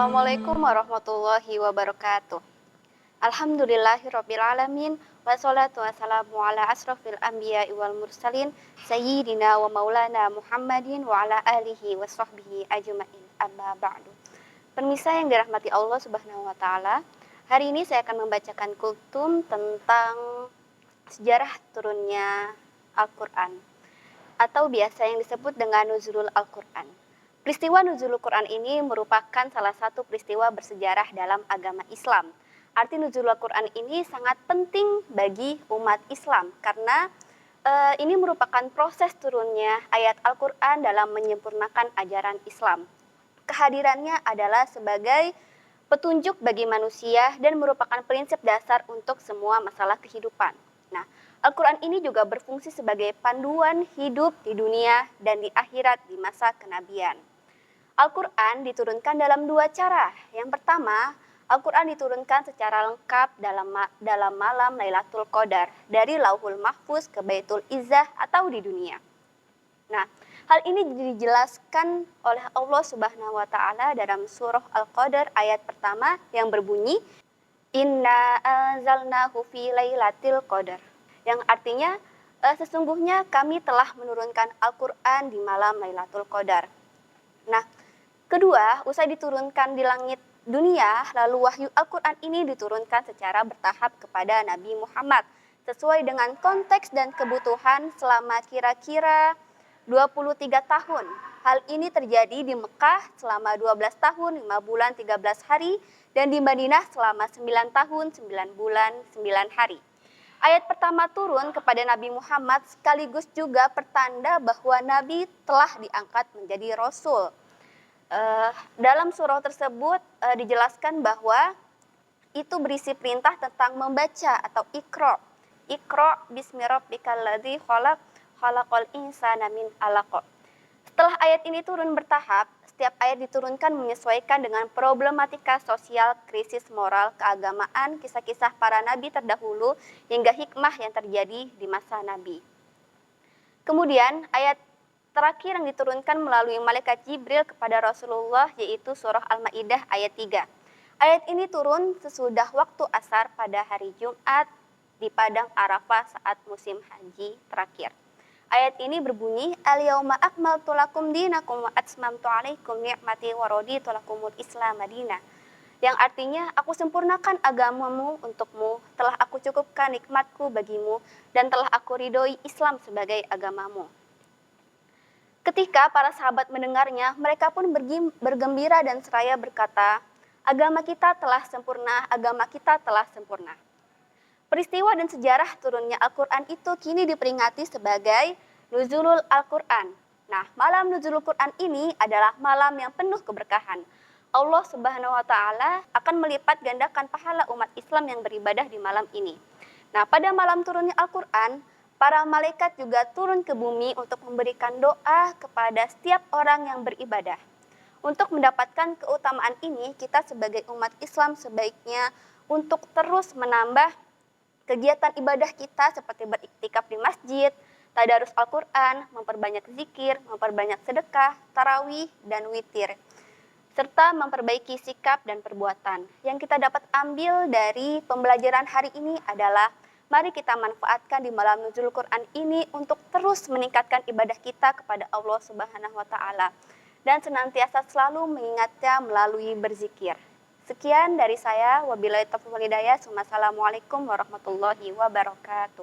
Assalamualaikum warahmatullahi wabarakatuh. Alhamdulillahirrabbilalamin. Wassalatu wassalamu ala asrafil anbiya'i wal mursalin Sayyidina wa maulana Muhammadin wa ala alihi wa sahbihi ajma'in, amma ba'du. Pemirsa yang dirahmati Allah subhanahu wa ta'ala, hari ini saya akan membacakan kultum tentang sejarah turunnya Al-Quran, atau biasa yang disebut dengan nuzulul Al-Quran. Peristiwa nuzulul Quran ini merupakan salah satu peristiwa bersejarah dalam agama Islam. Arti nuzulul Quran ini sangat penting bagi umat Islam karena ini merupakan proses turunnya ayat Al-Quran dalam menyempurnakan ajaran Islam. Kehadirannya adalah sebagai petunjuk bagi manusia dan merupakan prinsip dasar untuk semua masalah kehidupan. Nah, Al-Quran ini juga berfungsi sebagai panduan hidup di dunia dan di akhirat di masa kenabian. Al-Quran diturunkan dalam dua cara. Yang pertama, Al-Quran diturunkan secara lengkap dalam malam Lailatul Qadar dari Lauhul Mahfuz ke Baitul Izzah atau di dunia. Nah, hal ini dijelaskan oleh Allah Subhanahu wa taala dalam surah Al-Qadar ayat pertama yang berbunyi Inna anzalnahu fi lailatul qadar, yang artinya sesungguhnya kami telah menurunkan Al-Quran di malam Lailatul Qadar. Nah, kedua, usai diturunkan di langit dunia, lalu wahyu Al-Quran ini diturunkan secara bertahap kepada Nabi Muhammad sesuai dengan konteks dan kebutuhan selama kira-kira 23 tahun. Hal ini terjadi di Mekah selama 12 tahun, 5 bulan, 13 hari, dan di Madinah selama 9 tahun, 9 bulan, 9 hari. Ayat pertama turun kepada Nabi Muhammad sekaligus juga pertanda bahwa Nabi telah diangkat menjadi Rasul. Dalam surah tersebut dijelaskan bahwa itu berisi perintah tentang membaca atau Iqra. Iqra bismi rabbikal ladzi khalaq, khalaqal insana min 'alaq. Setelah ayat ini turun bertahap, setiap ayat diturunkan menyesuaikan dengan problematika sosial, krisis moral, keagamaan, kisah-kisah para nabi terdahulu, hingga hikmah yang terjadi di masa nabi. Kemudian ayat terakhir yang diturunkan melalui malaikat Jibril kepada Rasulullah yaitu surah Al-Maidah ayat 3. Ayat ini turun sesudah waktu asar pada hari Jumat di Padang Arafah saat musim haji terakhir. Ayat ini berbunyi Al-yauma akmaltu lakum dinakum wa atmamtu 'alaikum ni'mati wa raditu lakumul Islam madina. Yang artinya aku sempurnakan agamamu untukmu, telah aku cukupkan nikmatku bagimu dan telah aku ridhoi Islam sebagai agamamu. Ketika para sahabat mendengarnya, mereka pun bergembira dan seraya berkata, agama kita telah sempurna, agama kita telah sempurna. Peristiwa dan sejarah turunnya Al-Quran itu kini diperingati sebagai Nuzulul Al-Quran. Nah, malam Nuzulul Quran ini adalah malam yang penuh keberkahan. Allah Subhanahu wa taala akan melipat gandakan pahala umat Islam yang beribadah di malam ini. Nah, pada malam turunnya Al-Quran, para malaikat juga turun ke bumi untuk memberikan doa kepada setiap orang yang beribadah. Untuk mendapatkan keutamaan ini, kita sebagai umat Islam sebaiknya untuk terus menambah kegiatan ibadah kita seperti beriktikaf di masjid, tadarus Al-Quran, memperbanyak zikir, memperbanyak sedekah, tarawih, dan witir, serta memperbaiki sikap dan perbuatan. Yang kita dapat ambil dari pembelajaran hari ini adalah mari kita manfaatkan di malam nuzul Quran ini untuk terus meningkatkan ibadah kita kepada Allah Subhanahu wa taala dan senantiasa selalu mengingatnya melalui berzikir. Sekian dari saya, wabillahi taufiq wal hidayah. Wassalamualaikum warahmatullahi wabarakatuh.